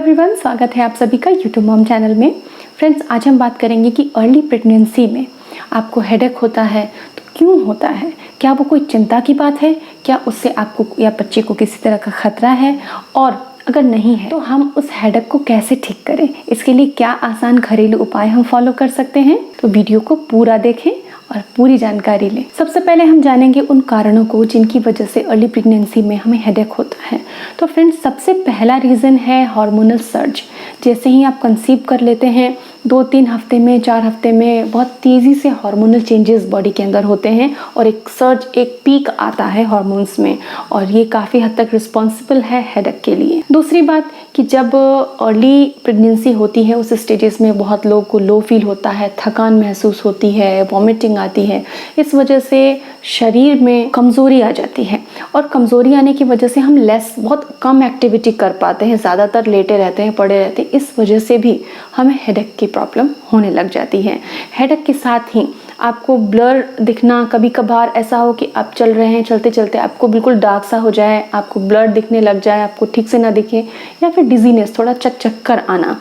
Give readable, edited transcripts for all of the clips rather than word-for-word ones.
Everyone, स्वागत है आप सभी का यूट्यूब मॉम चैनल में। फ्रेंड्स, आज हम बात करेंगे कि अर्ली प्रेगनेंसी में आपको हेडेक होता है तो क्यों होता है। क्या वो कोई चिंता की बात है? क्या उससे आपको या बच्चे को किसी तरह का खतरा है? और अगर नहीं है तो हम उस हेडेक को कैसे ठीक करें, इसके लिए क्या आसान घरेलू उपाय हम फॉलो कर सकते हैं। तो वीडियो को पूरा देखें और पूरी जानकारी लें। सबसे पहले हम जानेंगे उन कारणों को जिनकी वजह से अर्ली प्रेगनेंसी में हमें हेडेक होता है। तो फ्रेंड्स, सबसे पहला रीज़न है हार्मोनल सर्ज। जैसे ही आप कंसीव कर लेते हैं 2-3 हफ्ते में, 4 हफ्ते में बहुत तेज़ी से हार्मोनल चेंजेस बॉडी के अंदर होते हैं और एक सर्ज, एक पीक आता है हार्मोन्स में, और ये काफ़ी हद तक रिस्पॉन्सिबल है हेडेक के लिए। दूसरी बात कि जब अर्ली प्रेगनेंसी होती है उस स्टेजेस में बहुत लोगों को लो फील होता है, थकान महसूस होती है, वॉमिटिंग आती है। इस वजह से शरीर में कमज़ोरी आ जाती है और कमज़ोरी आने की वजह से हम बहुत कम एक्टिविटी कर पाते हैं, ज़्यादातर लेटे रहते हैं, पड़े रहते हैं। इस वजह से भी हमें हेडेक की प्रॉब्लम होने लग जाती है। हेडेक के साथ ही आपको ब्लर दिखना, कभी कभार ऐसा हो कि आप चल रहे हैं, चलते चलते आपको बिल्कुल डार्क सा हो जाए, आपको ब्लर दिखने लग जाए, आपको ठीक से ना दिखे, या फिर डिजीनेस, थोड़ा चक्कर आना,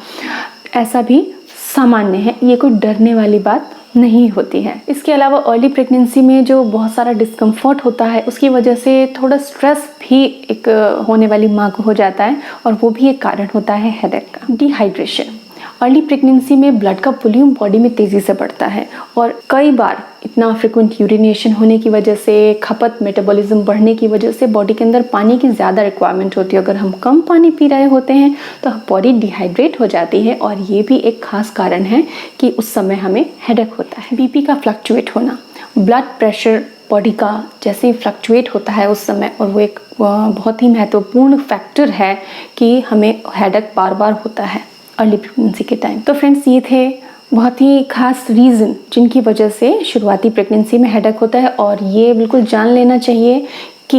ऐसा भी सामान्य है। ये कोई डरने वाली बात नहीं होती है। इसके अलावा अर्ली प्रेगनेंसी में जो बहुत सारा डिस्कम्फर्ट होता है उसकी वजह से थोड़ा स्ट्रेस भी एक होने वाली माँ को हो जाता है, और वो भी एक कारण होता है हेडेक का। डिहाइड्रेशन। अर्ली प्रेगनेंसी में ब्लड का वॉल्यूम बॉडी में तेज़ी से बढ़ता है और कई बार इतना फ्रिक्वेंट यूरिनेशन होने की वजह से, खपत मेटाबॉलिज्म बढ़ने की वजह से बॉडी के अंदर पानी की ज़्यादा रिक्वायरमेंट होती है। अगर हम कम पानी पी रहे होते हैं तो बॉडी डिहाइड्रेट हो जाती है, और ये भी एक खास कारण है कि उस समय हमें हेडेक होता है। बीपी का फ्लक्चुएट होना, ब्लड प्रेशर बॉडी का जैसे फ्लक्चुएट होता है उस समय, और वो एक बहुत ही महत्वपूर्ण फैक्टर है कि हमें हेडेक बार बार होता है अर्ली प्रेगनेंसी के टाइम। तो फ्रेंड्स, ये थे बहुत ही खास रीज़न जिनकी वजह से शुरुआती प्रेगनेंसी में हेडेक होता है, और ये बिल्कुल जान लेना चाहिए कि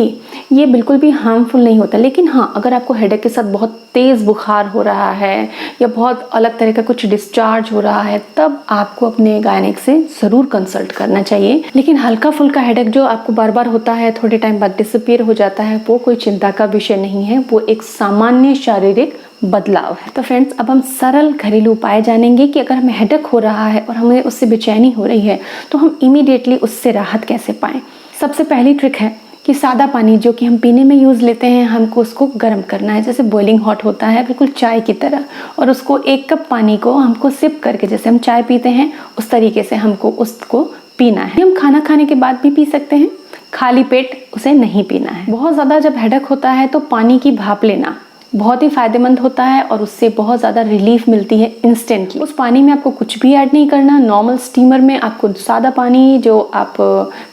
ये बिल्कुल भी हार्मफुल नहीं होता। लेकिन हाँ, अगर आपको हेडेक के साथ बहुत तेज़ बुखार हो रहा है या बहुत अलग तरह का कुछ डिस्चार्ज हो रहा है, तब आपको अपने गायनेक से ज़रूर कंसल्ट करना चाहिए। लेकिन हल्का फुल्का हेडेक जो आपको बार बार होता है, थोड़े टाइम बाद डिसअपीयर हो जाता है, वो कोई चिंता का विषय नहीं है, वो एक सामान्य शारीरिक बदलाव है। तो फ्रेंड्स, अब हम सरल घरेलू उपाय जानेंगे कि अगर हमें हेडेक हो रहा है और हमें उससे बेचैनी हो रही है तो हम इमीडिएटली उससे राहत कैसे पाएं। सबसे पहली ट्रिक है कि सादा पानी जो कि हम पीने में यूज़ लेते हैं, हमको उसको गर्म करना है, जैसे बॉइलिंग हॉट होता है, बिल्कुल चाय की तरह, और उसको 1 कप पानी को हमको सिप करके, जैसे हम चाय पीते हैं उस तरीके से हमको उसको पीना है। हम खाना खाने के बाद भी पी सकते हैं, खाली पेट उसे नहीं पीना है। बहुत ज़्यादा जब हेडेक होता है तो पानी की भाप लेना बहुत ही फायदेमंद होता है और उससे बहुत ज़्यादा रिलीफ मिलती है इंस्टेंटली। उस पानी में आपको कुछ भी ऐड नहीं करना। नॉर्मल स्टीमर में आपको सादा पानी जो आप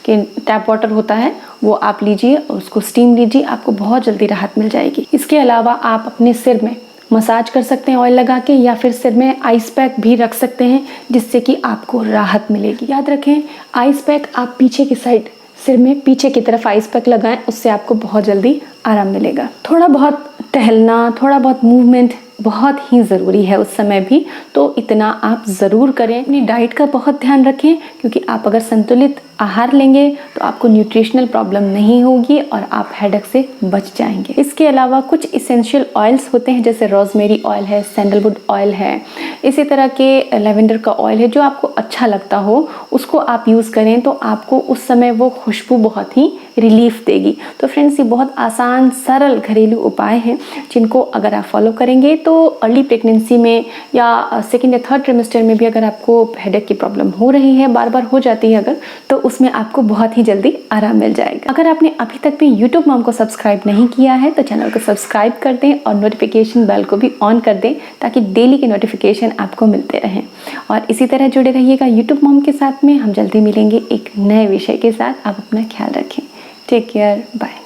के टैप वाटर होता है वो आप लीजिए और उसको स्टीम लीजिए, आपको बहुत जल्दी राहत मिल जाएगी। इसके अलावा आप अपने सिर में मसाज कर सकते हैं ऑयल लगा के, या फिर सिर में आइस पैक भी रख सकते हैं जिससे कि आपको राहत मिलेगी। याद रखें, आइस पैक आप पीछे की साइड, सिर में पीछे की तरफ आइस पैक लगाएं, उससे आपको बहुत जल्दी आराम मिलेगा। थोड़ा बहुत टहलना, थोड़ा बहुत मूवमेंट बहुत ही ज़रूरी है उस समय भी, तो इतना आप ज़रूर करें। अपनी डाइट का बहुत ध्यान रखें, क्योंकि आप अगर संतुलित आहार लेंगे तो आपको न्यूट्रिशनल प्रॉब्लम नहीं होगी और आप हेडेक से बच जाएंगे। इसके अलावा कुछ इसेंशियल ऑयल्स होते हैं, जैसे रोजमेरी ऑयल है, सैंडलवुड ऑयल है, इसी तरह के लेवेंडर का ऑयल है, जो आपको अच्छा लगता हो उसको आप यूज़ करें तो आपको उस समय वो खुशबू बहुत ही रिलीफ देगी। तो फ्रेंड्स, ये बहुत आसान सरल घरेलू उपाय हैं जिनको अगर आप फॉलो करेंगे तो अर्ली प्रेगनेंसी में या सेकेंड या थर्ड ट्रिमेस्टर में भी अगर आपको हेडेक की प्रॉब्लम हो रही है, बार बार हो जाती है अगर, तो उसमें आपको बहुत ही जल्दी आराम मिल जाएगा। अगर आपने अभी तक भी यूट्यूब मॉम को सब्सक्राइब नहीं किया है तो चैनल को सब्सक्राइब कर दें और नोटिफिकेशन बेल को भी ऑन कर दें, ताकि डेली के नोटिफिकेशन आपको मिलते रहें। और इसी तरह जुड़े रहिएगा यूट्यूब मॉम के साथ में। हम जल्दी मिलेंगे एक नए विषय के साथ। आप अपना ख्याल रखें। Take care, bye.